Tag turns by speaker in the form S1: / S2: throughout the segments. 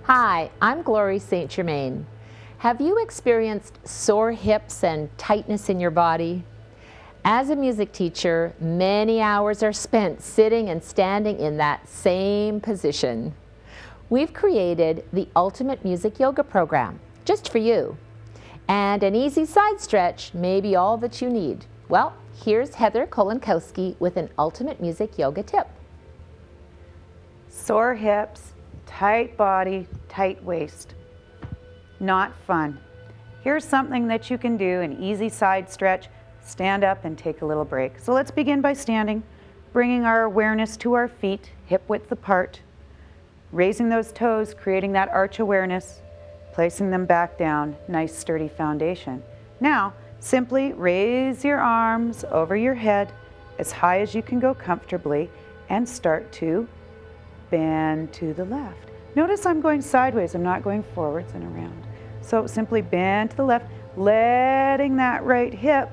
S1: Hi, I'm Glory St. Germain. Have you experienced sore hips and tightness in your body? As a music teacher, many hours are spent sitting and standing in that same position. We've created the Ultimate Music Yoga program just for you. And an easy side stretch may be all that you need. Well, here's Heather Kolankowski with an Ultimate Music Yoga tip.
S2: Sore hips, tight body, tight waist. Not fun. Here's something that you can do, an easy side stretch. Stand up and take a little break. So let's begin by standing, bringing our awareness to our feet, hip width apart, raising those toes, creating that arch awareness, placing them back down, nice sturdy foundation. Now, simply raise your arms over your head as high as you can go comfortably and start to bend to the left. Notice I'm going sideways, I'm not going forwards and around. So simply bend to the left, letting that right hip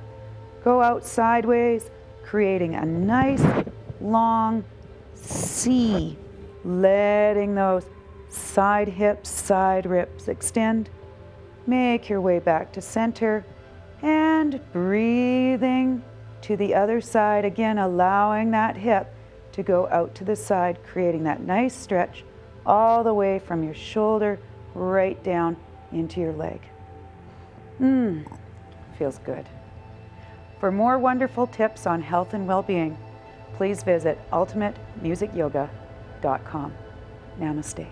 S2: go out sideways, creating a nice long C, letting those side hips, side ribs extend. Make your way back to center and breathing to the other side, again allowing that hip to go out to the side, creating that nice stretch all the way from your shoulder right down into your leg. Feels good. For more wonderful tips on health and well-being, please visit ultimatemusicyoga.com. Namaste.